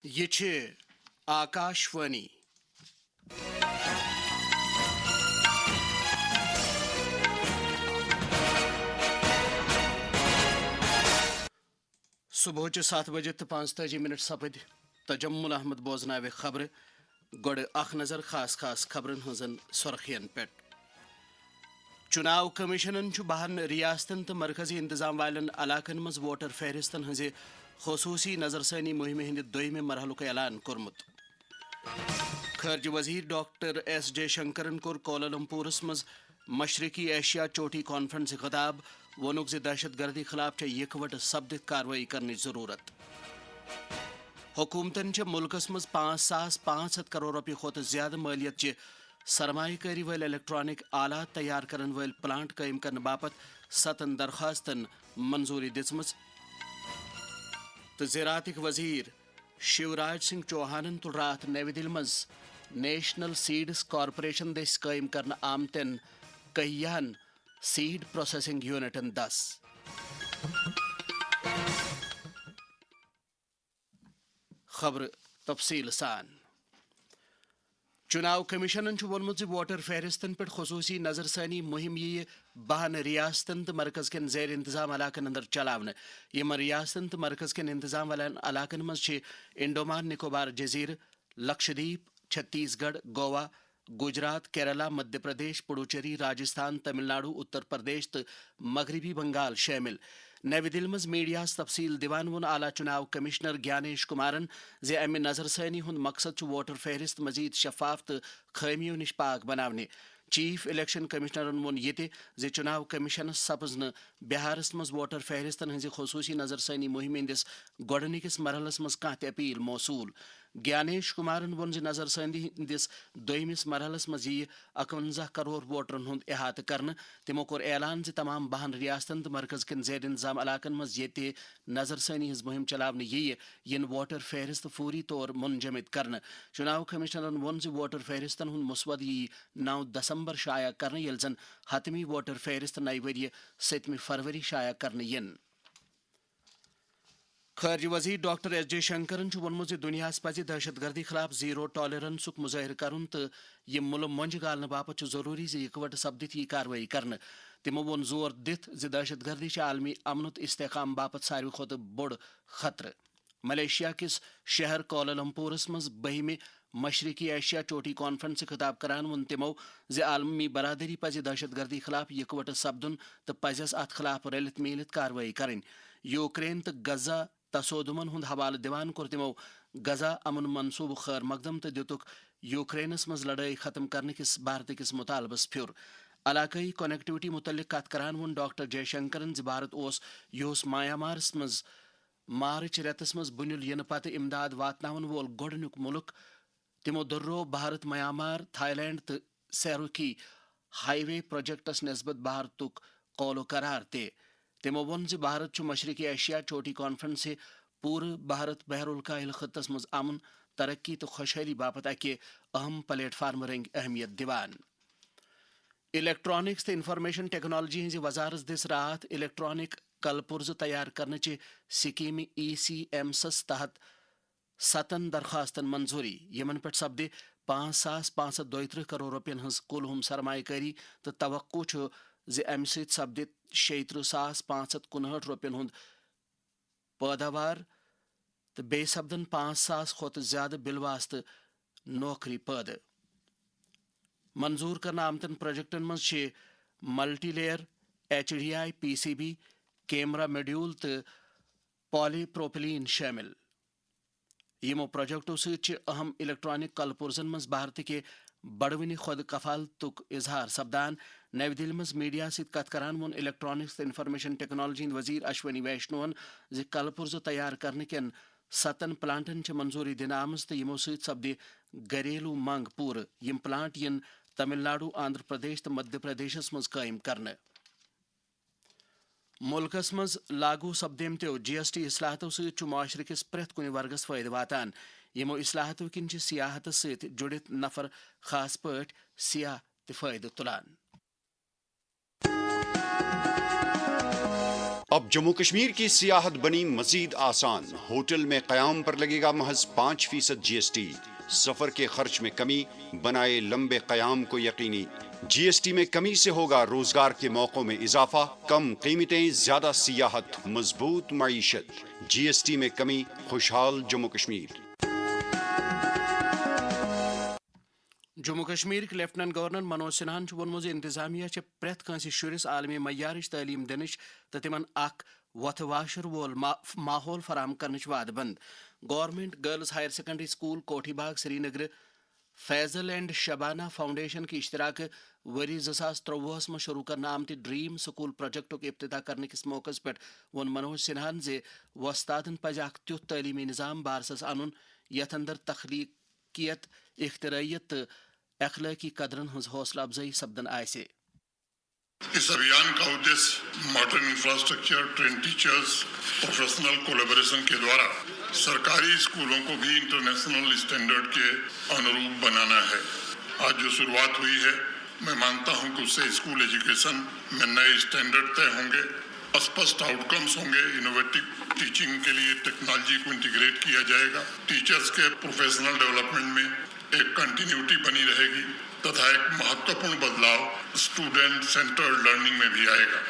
یہ چھ آکاشوانی صبح 7:45 سپد تجمل احمد بوزناو خبر گوڑ اخ نظر خاص خبرن ہزن سرخین پہ چناو کمیشنن بہن ریاستن تو مرکزی انتظام والن علاقن مز ووٹر فہرستن ہز خصوصی نظر ثانی مہم ہند دویم مرحلک اعلان کورمت. خارجہ وزیر ڈاکٹر ایس جے شنکرن کور کوالالمپورس مز مشرقی ایشیا چوٹی کانفرنس خطاب وونک زِ دہشت گردی خلاف یکوٹ سپدت کاروٲیی کرنچ ضرورت. حکومتن ملکس مز 5,500 کروڑ روپیہ کھت زیادہ مالیت چہ سرمایہ کاری ول الیکٹرانک آلات تیار کرن ول پلانٹ قائم کرنے باپت 7 درخواستن منظوری دژمژ. تو زراعتک وزیر شیوراج سنگھ چوہانن تل رات نئی دہلی مز نیشنل سیڈس کارپوریشن دس قائم کرنے آمتن کہہن سیڈ پروسیسنگ یونٹن 10. خبر تفصیل سان. چناو کمیشنن وونمت ووٹر فہرستن پہ خصوصی نظر ثانی مہم یہ 12 ریاستن تو مرکز کن زیر انتظام علاقن اندر چلاونے. یم ریاستن تو مرکز کن انتظام والن علاقن مز انڈومان نکوبار جزیرہ، لکشدیپ، چھتیس گڑھ، گوا، گجرات، کیرلا، مدھیہ پردیش، پڈوچیری، راجستھان، تمل ناڈو، اتر پردیش تو مغربی بنگال شامل. نئی دہلی مز میڈیاس تفصیل دیوان وون اعلی چناو کمشنر گیانیش کمارن زِ امہ نظر ثانی ہند مقصد ووٹر فہرست مزید شفاف تو خامیو نش پاک بناونے. چیف الیکشن کمشنرن وون یہ زِ چناو کمیشنس سپز نہ بہارس مز ووٹر فہرستن ہز خصوصی نظر ثانی مہم ہندس گۄڈنِکس مرحلس مز کانٛہہ تہِ اپیل موصول. گیانیش کمارن وون زِ نظر ثانی ہندس دویمس مرحلس مز یی 51 کروڑ ووٹرن ہند احاطہ کرنے. تمو کور اعلان زِ تمام 12 ریاستن تو مرکز کن زیر انتظام علاقن مز یہ نظر ثانی ہز مہم چلاونے ین ووٹر فہرست فوری طور منجمد کرنے. چناو کمشنرن وون زِ ووٹر فہرستن ہند مسود یی 9 دسمبر شائع کرنے یل زن حتمی ووٹر فہرست نئی ورۍ 7 فروری شائع کرنے ین. خارجہ وزیر ڈاکٹر ایس جے شنکرن وونمت زِ دنیاہس پزِ دہشت گردی خلاف زیرو ٹالرنسک مظاہرہ کرن تو یہ ملم مۄنجہِ گالنہٕ باپت ضروری زِ اکوٹ سپدِتھ یی کاروٲیی کرنے. تمو وون زور دِتھ زِ دہشت گردی عالمی امن تو استحکام باپت ساروی کھۄتہٕ بوٚڑ خطرٕ. ملیشیا کس شہر کوالالمپورس مز 12 مشرقی ایشیا چوٹی کانفرنس خطاب کران وون تمو زِ عالمی برادری پزِ دہشت گردی خلاف یکوٹ سپدن تو پزیس ات خلاف رلِتھ میلِتھ کاروٲیی کرٕنۍ. یوکرین تو غزہ تصودمن ہند حوالہ دیوان کور تمو غزہ امن منصوبہ خیر مقدم تو دتک یوکرینس مز لڑائی ختم کرنے کس بھارت کس مطالبس پھر. علاقائی کنیکٹیوٹی متعلق کت کران وون ڈاکٹر جے شنکرن زِ بھارت یہس میامارس مز مارچ رٮ۪تس مز بُنیل ینہٕ پتہٕ امداد واتناون وول گۄڈنیُک ملک. تمو دۄرروو بھارت میامار تھائی لینڈ تو سیروکی ہائی وے پروجیکٹس نسبت بھارتک قولو قرار تہِ. تمو وون زِ بھارت چھُ مشرقی ایشیا چوٹی کانفرنس پورٕ بھارت بحر الکاہل خطس مز امن، ترقی تو خوشحالی باپت اکہ اہم پلیٹ فارم رنگ اہمیت دِوان. الیکٹرانکس تو انفارمیشن ٹیکنالوجی ہز وزارت دِژ راتھ الیکٹرانک کل پرزٕ تیار کرنچہِ سکیمہِ ECMS تحت 7 درخواستن منظوری. یمن پہ سپدِ 5,532 کروڑ روپین ہز کل ہم سرمایہ کاری تو توقع چھ زِ امہ سۭتۍ سپدِ 76,559 روپین ہند پٲداوار تو بیٚیہِ سپدن 5,000 کھۄتہٕ زیادٕ بالواسطہٕ نوکری پٲدٕ. منظور کرنہٕ آمتن پروجیکٹن مز multi layer HDI PCB camera medieval تو پالی پروپلین شامل. یمو پروجیکٹو سۭتۍ اہم الیکٹرانک کل پرزن مز بھارت کے بڑوٕنہِ خود کفالتک اظہار سپدان. نئی دہلی مز میڈیا سۭتۍ کتھ کران وون الیکٹرانکس تو انفارمیشن ٹیکنالوجی ہند وزیر اشونی ویشنوون زِ کل پرزٕ تیار کرنہٕ کٮ۪ن 7 پلانٹن منظوری دِنہٕ آمٕژ تہٕ یمو سۭتۍ سپدِ گھریلو منگ پوٗرٕ. یم پلانٹ ین تمل ناڈو، آندھرا پردیش تو مدھیہ پردیشس مز قائم کرنہٕ. ملکس مز لاگو سپدیمتو GST اصلاحاتو سۭتۍ معاشرٕ کِس پرٛٮ۪تھ کُنہِ ورگس فٲیدٕ واتان. یمو اصلاحاتو کِنۍ چھِ سیاحتس سۭتۍ جُڑِتھ نفر خاص پٲٹھۍ سیاح تہِ فٲیدٕ تُلان. اب جموں کشمیر کی سیاحت بنی مزید آسان، ہوٹل میں قیام پر لگے گا محض 5% جی ایس ٹی، سفر کے خرچ میں کمی، بنائے لمبے قیام کو یقینی۔ جی ایس ٹی میں کمی سے ہوگا روزگار کے موقعوں میں اضافہ، کم قیمتیں، زیادہ سیاحت، مضبوط معیشت۔ جی ایس ٹی میں کمی، خوشحال جموں کشمیر۔ جموں کشمیر کے لیفٹنٹ گورنر منوج سنہاہن ووٚنمُت زِ انتظامیہ چھِ پرٛٮ۪تھ کٲنٛسہِ شُرِس عالمی معیارٕچ تعلیٖم دِنٕچ تہٕ تِمن اکھ وۄتھٕ واشر وول ماحول فراہم کرنٕچ وعدٕ بنٛد۔ Government girls higher secondary school Kothi Bagh Srinagar Faizal and Shabana foundation کے اشتراک ؤری 2023 میں شروع کرنے آمتہِ ڈریم سکول پروجیکٹُک افتتاح کرنے کس موقع پٮ۪ٹھ ووٚن منوج سنہاہن زِ وۄستادن پزِ اکھ تیُتھ تعلیمی نظام بارسس انُن یتھ اندر تخلیقیت، اختراعیت تہٕ اخلاقی قدرن ہز حوصلہ افزائی سپدن آسہِ۔ اس ابھیان کا ادیہ modern infrastructure, train teachers, professional collaboration کے دوارا سرکاری اسکولوں کو بھی انٹرنیشنل اسٹینڈرڈ کے انوروپ بنانا ہے۔ آج جو شروعات ہوئی ہے، میں مانتا ہوں کہ اس سے اسکول ایجوکیشن میں نئے اسٹینڈرڈ طے ہوں گے، اسپشٹ آؤٹ کمس ہوں گے، انوویٹو ٹیچنگ کے لیے ٹیکنالوجی کو انٹیگریٹ کیا جائے گا، ٹیچرز کے پروفیشنل ڈیولپمنٹ میں ایک کنٹینیوٹی بنی رہے گی تتھا ایک مہتوپورن بدلاؤ اسٹوڈنٹ سینٹرڈ لرننگ میں بھی آئے گا۔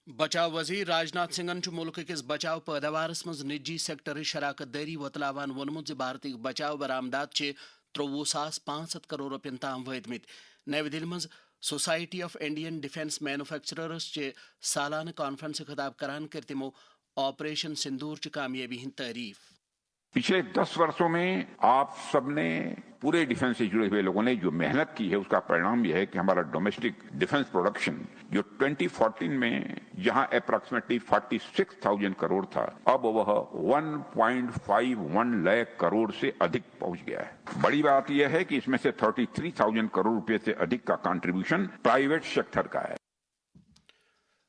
بچاؤ وزیر راجناتھ سنگھن ملک کس بچاؤ پیداوارس مز نجی سیکٹر شراکت داری وتلاوان وونمت زِ بھارتی بچاؤ برآمدات 23,500 کروڑ روپین تام وٲتمٕتۍ۔ نئی دہلی مز society of Indian defence manufacturers چہِ سالانہ کانفرنس خطاب کران کر تمو آپریشن سندور چہِ کامیابی ہند تعریف۔ پچھلے 10 برسوں میں آپ سب نے پورے ڈیفنس سے جڑے ہوئے لوگوں نے جو محنت کی ہے، اس کا پیغام یہ ہے کہ ہمارا ڈومیسٹک ڈیفنس پروڈکشن جو 2014 میں جہاں اپروکسیمیٹلی 46,000 کروڑ تھا، اب وہ 1.51 لاکھ کروڑ سے ادھک پہنچ گیا ہے۔ بڑی بات یہ ہے کہ اس میں سے 33,000 کروڑ روپے سے ادھک کا کنٹریبیوشن پرائیویٹ سیکٹر کا ہے۔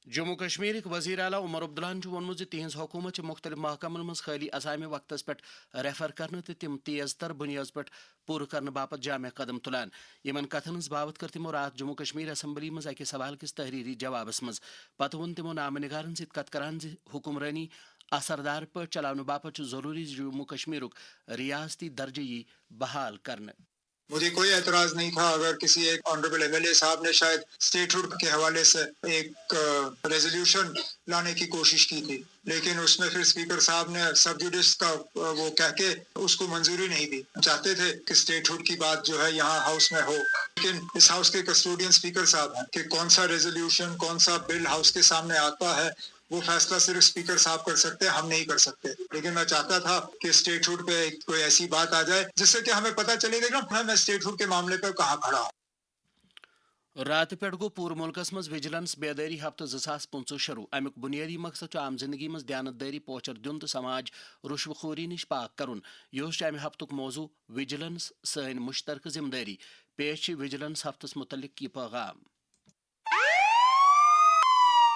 جموں کشمیر وزیر اعلیٰ عمر عبداللہن ووٚنمُت زِ تہنٛز حکوٗمت چھِ مختلف محکمن منٛز خٲلی اسامہِ وقتس پٮ۪ٹھ ریفر کرنہٕ تہٕ تِم تیز تر بُنیٲدس پٮ۪ٹھ پوٗرٕ کرنہٕ باپتھ جامع قدم تُلان۔ یِمن کتھن ہٕنٛز باوت کٔر تِمو راتھ جموں کشمیر اسمبلی منٛز اکہِ سوال کِس تحریری جوابس منٛز۔ پتہٕ ووٚن تِمو نامہ نگارن سۭتۍ کتھ کران زِ حکمرٲنی اثردار پٲٹھۍ چلاونہٕ باپتھ چھُ ضروٗری زِ جموں کشمیرُک ریاستی درجہٕ یی بحال کرنہٕ۔ مجھے کوئی اعتراض نہیں تھا اگر کسی ایک آنریبل ایم ایل اے صاحب نے شاید اسٹیٹ ہوڈ کے حوالے سے ایک ریزولوشن لانے کی کوشش کی تھی، لیکن اس میں پھر اسپیکر صاحب نے سب جوڈس کا وہ کہہ کے اس کو منظوری نہیں دی۔ چاہتے تھے کہ اسٹیٹ ہوڈ کی بات جو ہے یہاں ہاؤس میں ہو، لیکن اس ہاؤس کے کسٹوڈین اسپیکر صاحب ہیں کہ کون سا ریزولوشن، کون سا بل ہاؤس کے سامنے آتا ہے، وہ فیصلہ صرف اسپیکر صاحب کر سکتے ہیں، ہم نہیں کر سکتے۔ لیکن میں چاہتا تھا کہ اسٹیٹ ہوڈ پہ کوئی ایسی بات آ جائے جس سے کہ ہمیں پتہ چلے گا کہ میں اسٹیٹ ہوڈ کے معاملے پہ کہاں کھڑا ہوں۔ رات پٮ۪ٹھ گوٚو پوٗرٕ مُلکس منٛز وجلنس بیدٲری ہفتہٕ 2025 شروٗع۔ امیُک بُنیٲدی مقصد چھُ عام زندگی منٛز دیانتدٲری پوچر دیُن تہٕ سماج رُشوٕ خوری نِش پاک کرُن۔ یِہُس چھُ امہِ ہفتُک موضوع وجلنس سٲنۍ مُشترکہٕ ذمہٕ دٲری۔ پیش چھِ وجلنس ہفتس متعلق یہ پیغام۔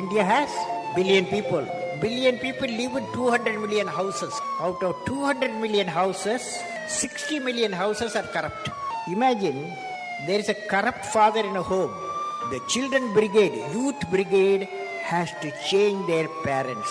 India has billion people. Billion people live in 200 million houses. Out of 200 million houses, 60 million houses are corrupt. Imagine there is a corrupt father in a home. The children brigade, youth brigade has to change their parents.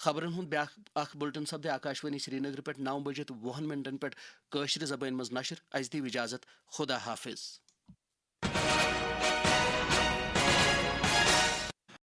خبرن ہند بیاکھ bulletin سپدِ Akashvani سری نگر پہ 9:20 پہ کٲشرِ زبٲنۍ منٛز نشر. اَسہِ دِیِو اجازت. خدا حافظ.